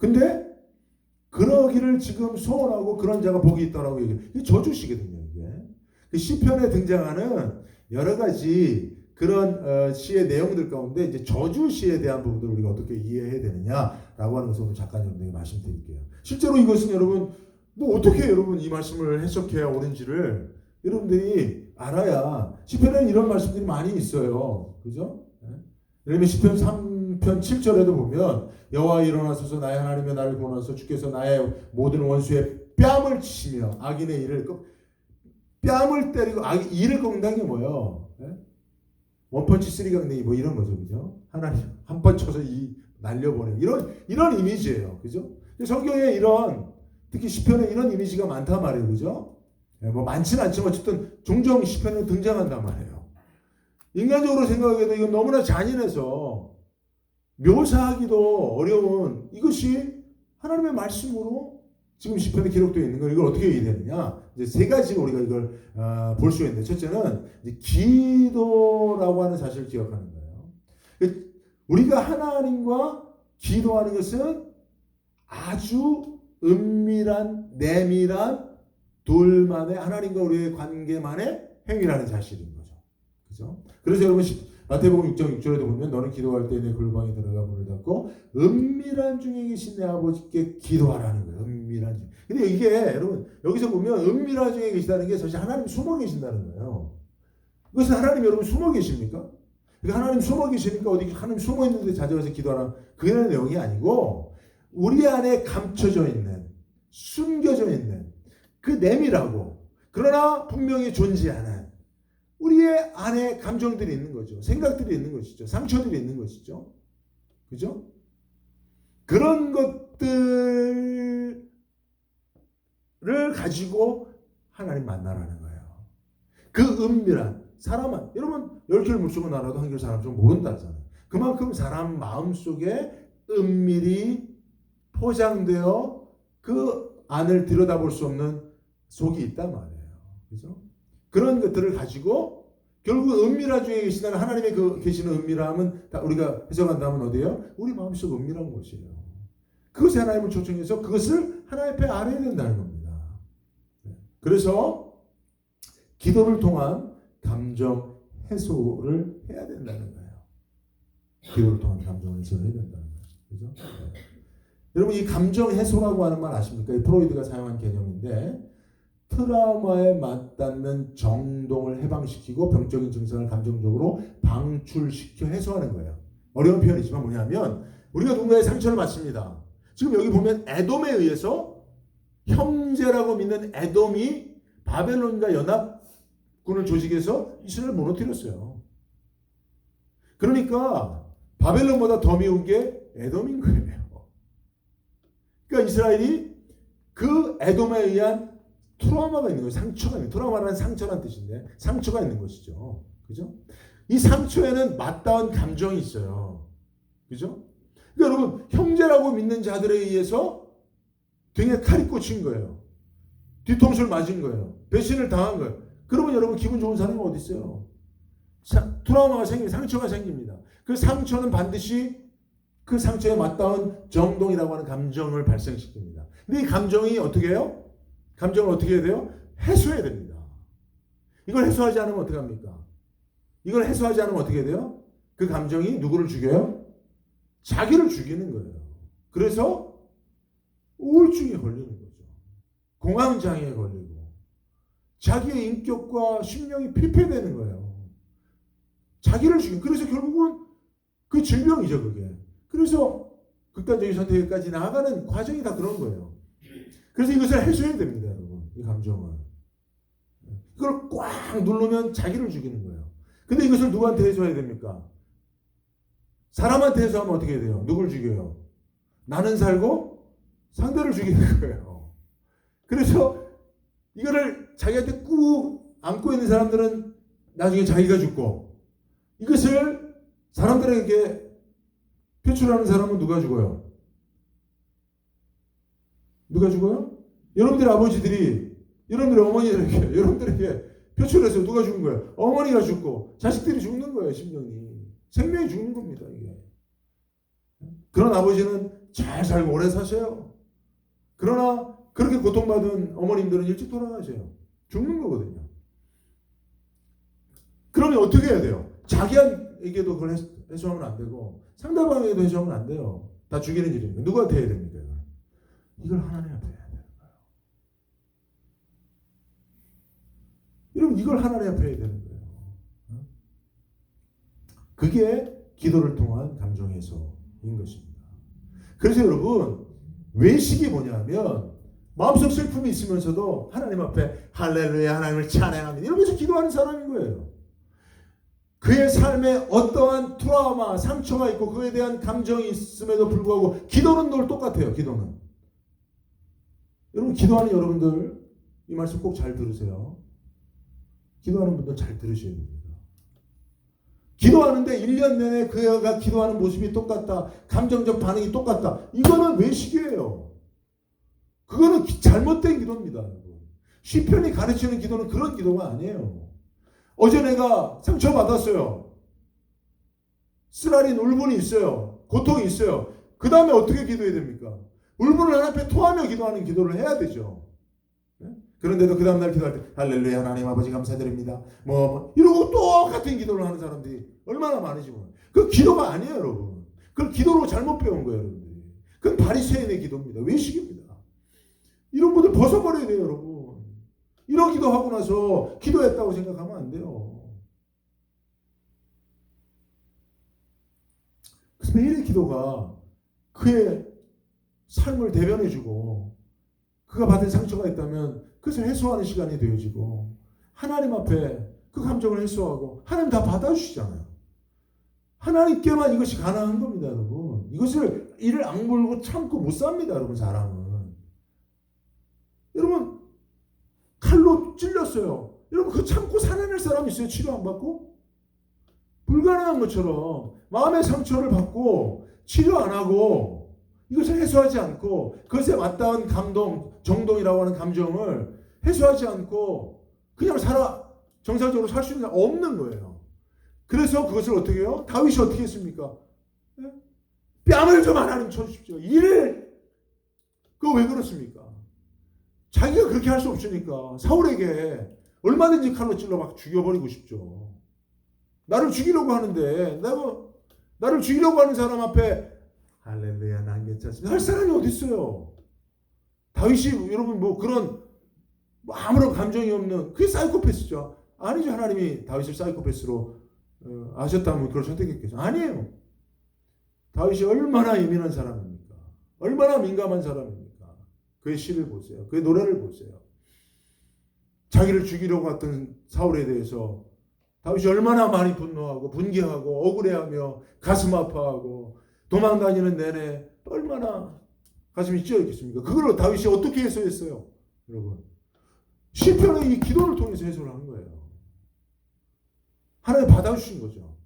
근데 그러기를 지금 소원하고 그런 자가 복이 있다라고 얘기해요. 이게 저주시거든요. 이게 시편에 등장하는 여러 가지 그런 시의 내용들 가운데 이제 저주시에 대한 부분들을 우리가 어떻게 이해해야 되느냐라고 하는 것을 오늘 작가님들에게 말씀드릴게요. 실제로 이것은 여러분 뭐 어떻게 여러분 이 말씀을 해석해야 옳은지를 여러분들이 알아야 시편에는 이런 말씀들이 많이 있어요. 그죠? 예를 들면 시편 3편 7절에도 보면 여호와 일어나소서 나의 하나님의 나를 구원하소서 주께서 나의 모든 원수의 뺨을 치시며 악인의 이를 뺨을 때리고 이를 꺾는다는 게 뭐예요? 원펀치 쓰리강냉이 뭐 이런 거죠. 그죠? 하나님 한 번 쳐서 날려보내고 이런 이미지예요. 그죠? 성경에 이런 특히 시편에 이런 이미지가 많단 말이에요. 그죠? 뭐 많지는 않지만 어쨌든 종종 시편에 등장한단 말이에요. 인간적으로 생각해도 이건 너무나 잔인해서 묘사하기도 어려운 이것이 하나님의 말씀으로 지금 시편에 기록되어 있는 걸 이걸 어떻게 이해되느냐? 이제 세 가지로 우리가 이걸 볼 수 있는데 첫째는 이제 기도라고 하는 사실을 기억하는 거예요. 우리가 하나님과 기도하는 것은 아주 은밀한 내밀한 둘만의 하나님과 우리의 관계만의 행위라는 사실인 거죠. 그죠? 그래서 여러분 마태복음 6장 6절에도 보면 너는 기도할 때 내 골방에 들어가 문을 닫고 은밀한 중에 계신 내 아버지께 기도하라는 거예요. 은밀한 중. 근데 이게 여러분 여기서 보면 은밀한 중에 계시다는 게 사실 하나님 숨어 계신다는 거예요. 그것은 하나님 여러분 숨어 계십니까? 그러니까 하나님 숨어 계시니까 어디 하나님 숨어 있는데 찾아가서 기도하라 그런 내용이 아니고 우리 안에 감춰져 있는 숨겨져 있는 그 내밀하고 그러나 분명히 존재하는 우리의 안에 감정들이 있는 거죠. 생각들이 있는 것이죠. 상처들이 있는 것이죠. 그죠? 그런 것들을 가지고 하나님 만나라는 거예요. 그 은밀한 사람은 여러분 10개를 물속은 알아도 한 개를 사람 좀 모른다잖아요. 그만큼 사람 마음속에 은밀히 포장되어 그 안을 들여다볼 수 없는 속이 있단 말이에요. 그죠? 그런 것들을 가지고 결국 은밀한 중에 계시다는 하나님의 그 계시는 은밀함은 우리가 해석한다면 어디예요? 우리 마음속 은밀한 곳이에요. 그것에 하나님을 초청해서 그것을 하나님 앞에 알아야 된다는 겁니다. 그래서 기도를 통한 감정 해소를 해야 된다는 거예요. 기도를 통한 감정 해소를 해야 된다는 거예요. 그죠? 여러분 이 감정 해소라고 하는 말 아십니까? 이 프로이드가 사용한 개념인데 트라우마에 맞닿는 정동을 해방시키고 병적인 증상을 감정적으로 방출시켜 해소하는 거예요. 어려운 표현이지만 뭐냐면 우리가 누군가의 상처를 받습니다. 지금 여기 보면 에돔에 의해서 형제라고 믿는 에돔이 바벨론과 연합군을 조직해서 이스라엘을 무너뜨렸어요. 그러니까 바벨론보다 더 미운 게 에돔인 거예요. 그러니까 이스라엘이 그 에돔에 의한 트라우마가 있는 거예요. 상처가 있는 거예요. 트라우마라는 상처란 뜻인데 상처가 있는 것이죠. 그죠? 이 상처에는 맞닿은 감정이 있어요. 그죠? 그러니까 여러분 형제라고 믿는 자들에 의해서 등에 칼이 꽂힌 거예요. 뒤통수를 맞은 거예요. 배신을 당한 거예요. 그러면 여러분 기분 좋은 사람이 어디 있어요? 트라우마가 생깁니다. 상처가 생깁니다. 그 상처는 반드시 그 상처에 맞닿은 정동이라고 하는 감정을 발생시킵니다. 근데 이 감정이 어떻게 해요? 감정을 어떻게 해야 돼요? 해소해야 됩니다. 이걸 해소하지 않으면 어떻게 합니까? 이걸 해소하지 않으면 어떻게 해야 돼요? 그 감정이 누구를 죽여요? 자기를 죽이는 거예요. 그래서 우울증에 걸리는 거죠. 공황장애에 걸리고 자기의 인격과 심령이 피폐되는 거예요. 자기를 죽이는. 그래서 결국은 그 질병이죠, 그게. 그래서 극단적인 선택까지 나아가는 과정이 다 그런 거예요. 그래서 이것을 해소해야 됩니다, 여러분. 이 감정을. 이걸 꽉 누르면 자기를 죽이는 거예요. 근데 이것을 누구한테 해소해야 됩니까? 사람한테 해소하면 어떻게 돼요? 누굴 죽여요? 나는 살고 상대를 죽이는 거예요. 그래서 이거를 자기한테 꾹 안고 있는 사람들은 나중에 자기가 죽고 이것을 사람들에게 표출하는 사람은 누가 죽어요? 누가 죽어요? 여러분들의 아버지들이 여러분들의 어머니들에게 여러분들에게 표출해서 누가 죽은 거예요? 어머니가 죽고 자식들이 죽는 거예요. 심령이 생명이 죽는 겁니다. 이게. 그런 아버지는 잘 살고 오래 사세요. 그러나 그렇게 고통받은 어머님들은 일찍 돌아가세요. 죽는 거거든요. 그러면 어떻게 해야 돼요? 자기에게도 그걸 해소하면 안 되고 상대방에게도 해소하면 안 돼요. 다 죽이는 일이니까. 누구한테 해야 됩니까? 이걸 하나님 앞에 해야 되는 거예요. 여러분 이걸 하나님 앞에 해야 되는 거예요. 그게 기도를 통한 감정 해소인 것입니다. 그래서 여러분 외식이 뭐냐면 마음속 슬픔이 있으면서도 하나님 앞에 할렐루야 하나님을 찬양합니다 이러면서 기도하는 사람인 거예요. 그의 삶에 어떠한 트라우마, 상처가 있고 그에 대한 감정이 있음에도 불구하고 기도는 늘 똑같아요. 기도는. 여러분 기도하는 여러분들 이 말씀 꼭 잘 들으세요. 기도하는 분들 잘 들으셔야 됩니다. 기도하는데 1년 내내 그가 기도하는 모습이 똑같다. 감정적 반응이 똑같다. 이거는 외식이에요. 그거는 잘못된 기도입니다. 시편이 가르치는 기도는 그런 기도가 아니에요. 어제 내가 상처받았어요. 쓰라린 울분이 있어요. 고통이 있어요. 그 다음에 어떻게 기도해야 됩니까? 울분을 하나님 앞에 토하며 기도하는 기도를 해야 되죠. 그런데도 그 다음날 기도할 때 할렐루야 하나님 아버지 감사드립니다. 이러고 똑같은 기도를 하는 사람들이 얼마나 많으시 몰라요. 그 기도가 아니에요 여러분. 그걸 기도로 잘못 배운 거예요 여러분들이. 그건 바리새인의 기도입니다. 외식입니다. 이런 분들 벗어버려야 돼요 여러분. 이런 기도하고 나서 기도했다고 생각하면 안 돼요. 그래서 매일의 기도가 그의 삶을 대변해주고 그가 받은 상처가 있다면 그것을 해소하는 시간이 되어지고 하나님 앞에 그 감정을 해소하고 하나님 다 받아주시잖아요. 하나님께만 이것이 가능한 겁니다 여러분. 이것을 이를 악물고 참고 못 삽니다 여러분. 사람은 여러분 칼로 찔렸어요. 여러분 그 참고 살아낼 사람이 있어요? 치료 안 받고? 불가능한 것처럼 마음의 상처를 받고 치료 안 하고 이것을 해소하지 않고 그것에 맞닿은 감동, 정동이라고 하는 감정을 해소하지 않고 그냥 정상적으로 살 수 있는 게 없는 거예요. 그래서 그것을 어떻게 해요? 다윗이 어떻게 했습니까? 뺨을 좀 하나님 쳐주십시오. 그거 왜 그렇습니까? 자기가 그렇게 할 수 없으니까 사울에게 얼마든지 칼로 찔러 막 죽여버리고 싶죠. 나를 죽이려고 하는데 나를 죽이려고 하는 사람 앞에 할렐루야 난 괜찮습니다 할 사람이 어디 있어요? 다윗이 여러분 그런 아무런 감정이 없는 그게 사이코패스죠. 아니죠. 하나님이 다윗을 사이코패스로 아셨다면 그걸 선택했겠죠. 아니에요. 다윗이 얼마나 예민한 사람입니까? 얼마나 민감한 사람입니까? 그의 시를 보세요. 그의 노래를 보세요. 자기를 죽이려고 했던 사울에 대해서 다윗이 얼마나 많이 분노하고 분개하고 억울해하며 가슴 아파하고 도망다니는 내내 얼마나 가슴이 찢어 있겠습니까? 그걸 다윗이 어떻게 해소했어요? 여러분 시편의 이 기도를 통해서 해소를 한 거예요. 하나님 받아주신 거죠.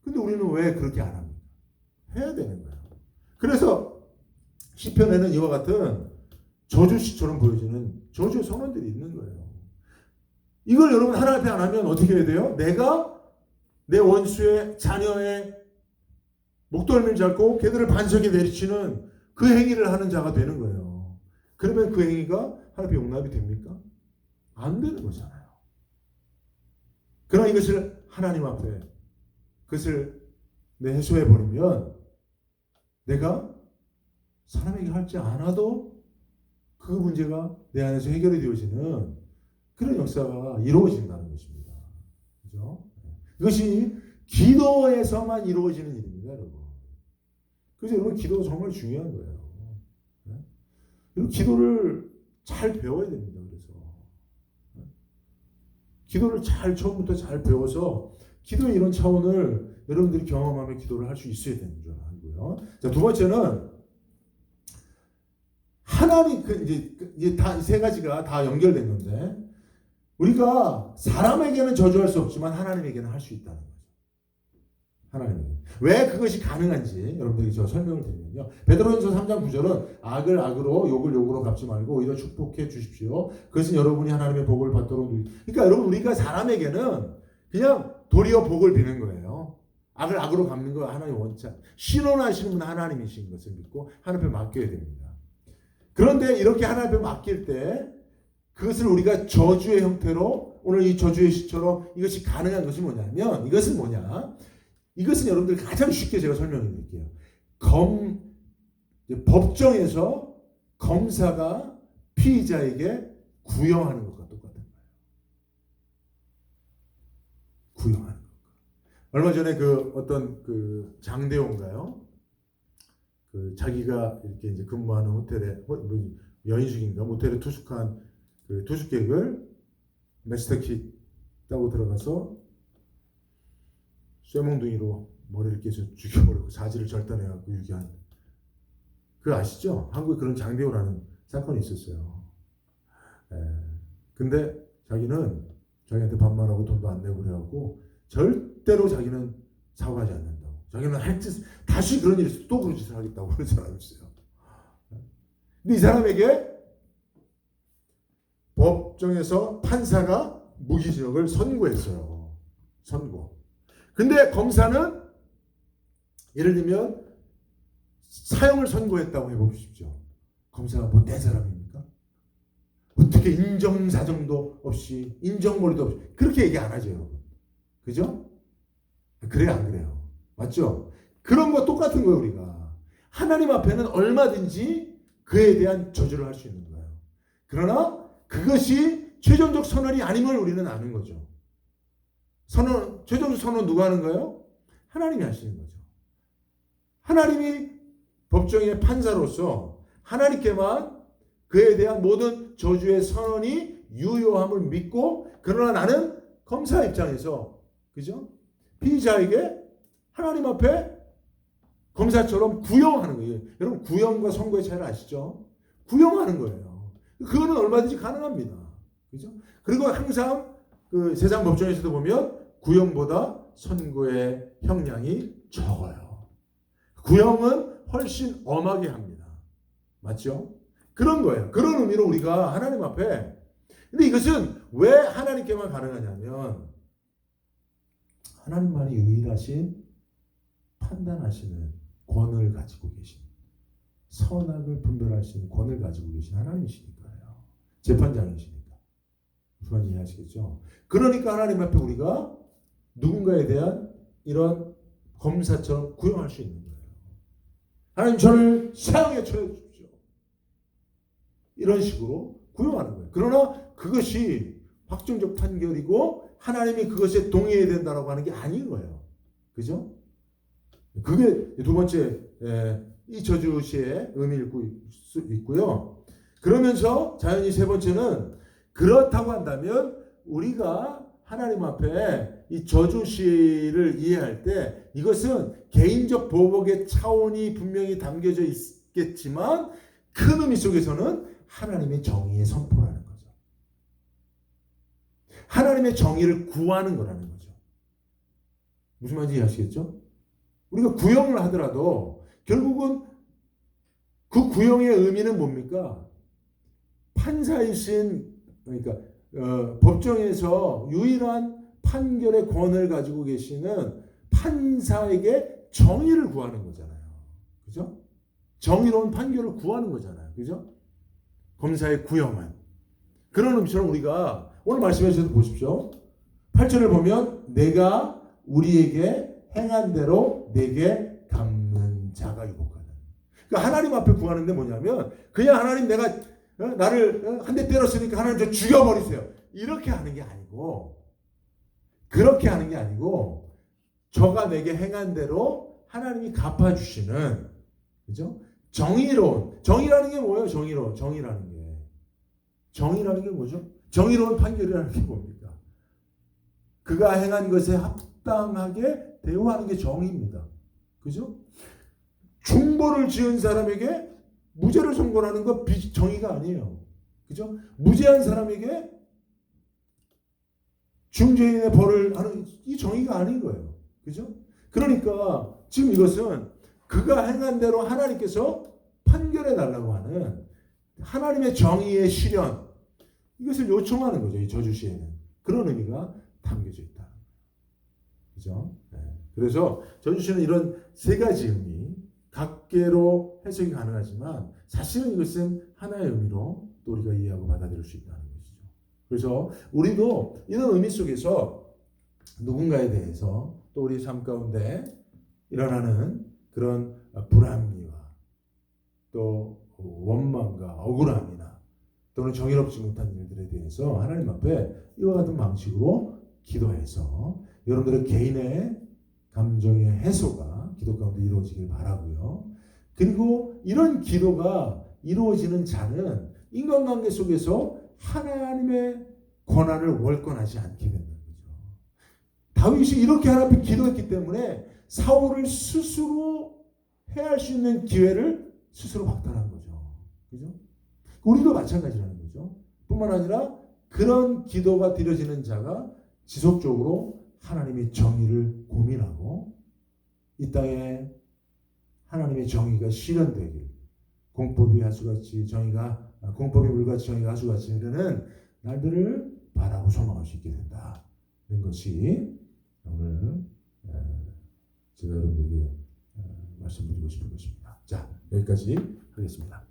근데 우리는 왜 그렇게 안 합니까? 해야 되는 거예요. 그래서 시편에는 이와 같은 저주시처럼 보여지는 저주의 선언들이 있는 거예요. 이걸 여러분 하나님 앞에 안 하면 어떻게 해야 돼요? 내가 내 원수의 자녀의 목덜미를 잡고 걔들을 반석에 내리치는 그 행위를 하는 자가 되는 거예요. 그러면 그 행위가 하나님의 용납이 됩니까? 안 되는 거잖아요. 그러나 이것을 하나님 앞에 그것을 해소해버리면 내가 사람에게 할지 않아도 그 문제가 내 안에서 해결이 되어지는 그런 역사가 이루어진다는 것입니다. 그죠? 이것이 기도에서만 이루어지는 일입니다, 여러분. 그래서 여러분 기도가 정말 중요한 거예요. 여러분 기도를 잘 배워야 됩니다. 그래서 기도를 처음부터 잘 배워서 기도의 이런 차원을 여러분들이 경험하며 기도를 할 수 있어야 되는 줄 알고요. 자, 두 번째는 하나님 이제 다 이 세 가지가 다 연결된 건데 우리가 사람에게는 저주할 수 없지만 하나님에게는 할 수 있다는 거죠. 하나님에게. 왜 그것이 가능한지 여러분들에게 제가 설명을 드리면요. 베드로전서 3장 9절은 악을 악으로 욕을 욕으로 갚지 말고 오히려 축복해 주십시오. 그것은 여러분이 하나님의 복을 받도록 그러니까 여러분 우리가 사람에게는 그냥 도리어 복을 비는 거예요. 악을 악으로 갚는 거 하나님 원치 않아요. 신원하시는 분은 하나님이신 것을 믿고 하나님 앞에 맡겨야 됩니다. 그런데 이렇게 하나님 앞에 맡길 때 그것을 우리가 저주의 형태로 오늘 이 저주의 시처럼 이것이 가능한 것이 뭐냐면 이것은 뭐냐? 이것은 여러분들 가장 쉽게 제가 설명해 드릴게요. 법정에서 검사가 피의자에게 구형하는 것과 똑같은 거예요. 구형하는 것. 얼마 전에 어떤 장대호인가요? 자기가 이렇게 이제 근무하는 호텔에 여인숙인가 모텔에 투숙한 투숙객을 메스터킷 따고 들어가서 쇠몽둥이로 머리를 깨서 죽여버리고 사지를 절단해갖고 유기한 아시죠? 한국에 그런 장대호라는 사건이 있었어요. 근데 자기는 자기한테 반말하고 돈도 안 내고 그래갖고 절대로 자기는 사과하지 않는다고. 자기는 다시 그런 일이 있어도 또 그런 짓을 하겠다고 그런 사람이 있어요. 근데 이 사람에게 법정에서 판사가 무기징역을 선고했어요. 선고. 근데 검사는 예를 들면 사형을 선고했다고 해보십시오. 검사가 못된 사람입니까? 어떻게 인정사정도 없이 인정머리도 없이 그렇게 얘기 안 하죠, 여러분. 그죠? 그래요, 안 그래요? 맞죠? 그런 거 똑같은 거예요, 우리가. 하나님 앞에는 얼마든지 그에 대한 저주를 할 수 있는 거예요. 그러나 그것이 최종적 선언이 아님을 우리는 아는 거죠. 최종적 선언 누가 하는 거예요? 하나님이 하시는 거죠. 하나님이 법정의 판사로서 하나님께만 그에 대한 모든 저주의 선언이 유효함을 믿고, 그러나 나는 검사 입장에서, 그죠? 피의자에게 하나님 앞에 검사처럼 구형하는 거예요. 여러분, 구형과 선고의 차이를 아시죠? 구형하는 거예요. 그거는 얼마든지 가능합니다. 그죠? 그리고 항상 세상 법정에서도 보면 구형보다 선고의 형량이 적어요. 구형은 훨씬 엄하게 합니다. 맞죠? 그런 거예요. 그런 의미로 우리가 하나님 앞에, 근데 이것은 왜 하나님께만 가능하냐면 하나님만이 유일하신 판단하시는 권을 가지고 계신, 선악을 분별할 수 있는 권을 가지고 계신 하나님이시니까요. 재판장이시니까. 무슨 말인지 이해하시겠죠? 그러니까 하나님 앞에 우리가 누군가에 대한 이런 검사처럼 구형할 수 있는 거예요. 하나님, 저를 사형에 처해 주십시오. 이런 식으로 구형하는 거예요. 그러나 그것이 확정적 판결이고 하나님이 그것에 동의해야 된다라고 하는 게 아닌 거예요. 그죠? 그게 두 번째 이 저주시의 의미일 수 있고요. 그러면서 자연히 세 번째는, 그렇다고 한다면 우리가 하나님 앞에 이 저주시를 이해할 때 이것은 개인적 보복의 차원이 분명히 담겨져 있겠지만 큰 의미 속에서는 하나님의 정의의 선포라는 거죠. 하나님의 정의를 구하는 거라는 거죠. 무슨 말인지 이해하시겠죠? 우리가 구형을 하더라도 결국은 그 구형의 의미는 뭡니까? 판사이신, 그러니까 법정에서 유일한 판결의 권을 가지고 계시는 판사에게 정의를 구하는 거잖아요. 그죠? 정의로운 판결을 구하는 거잖아요. 그죠? 검사의 구형은. 그런 의미처럼 우리가 오늘 말씀해 주셔서 보십시오. 8절을 보면 내가 우리에게 행한 대로 내게 갚는 자가 유복하다. 그러니까 하나님 앞에 구하는데 뭐냐면 그냥 하나님, 내가 나를 한 대 때렸으니까 하나님 저 죽여버리세요. 이렇게 하는 게 아니고, 그렇게 하는 게 아니고, 저가 내게 행한 대로 하나님이 갚아주시는, 그죠? 정의라는 게 뭐예요? 정의라는 게 뭐죠? 정의로운 판결이라는 게 뭡니까? 그가 행한 것에 합당하게 대우하는 게 정의입니다. 그죠? 중보를 지은 사람에게 무죄를 선고하는 거 정의가 아니에요. 그죠? 무죄한 사람에게 중죄인의 벌을 하는 이 정의가 아닌 거예요. 그죠? 그러니까 지금 이것은 그가 행한 대로 하나님께서 판결해 달라고 하는 하나님의 정의의 실현, 이것을 요청하는 거죠. 이 저주시에는. 그런 의미가 담겨져 있다. 그죠? 네. 그래서 저주시는 이런 세 가지 의미, 각계로 해석이 가능하지만 사실은 이것은 하나의 의미로 또 우리가 이해하고 받아들일 수 있다는 것이죠. 그래서 우리도 이런 의미 속에서 누군가에 대해서 또 우리 삶 가운데 일어나는 그런 불합리와 또 원망과 억울함이나 또는 정의롭지 못한 일들에 대해서 하나님 앞에 이와 같은 방식으로 기도해서 여러분들의 개인의 감정의 해소가 기도 가운데 이루어지길 바라고요. 그리고 이런 기도가 이루어지는 자는 인간관계 속에서 하나님의 권한을 월권하지 않게 된다는 거죠. 다윗이 이렇게 하나님 앞에 기도했기 때문에 사울을 스스로 해할 수 있는 기회를 스스로 박탈한 거죠. 그죠? 우리도 마찬가지라는 거죠. 뿐만 아니라 그런 기도가 드려지는 자가 지속적으로 하나님의 정의를 고민하고 이 땅에 하나님의 정의가 실현되길, 공법이 하수같이 정의가 공법이 물같이 정의가 하수같이 이르는 날들을 바라고 소망할 수 있게 된다. 이런 것이 오늘 제가 여러분에게 말씀드리고 싶은 것입니다. 자, 여기까지 하겠습니다.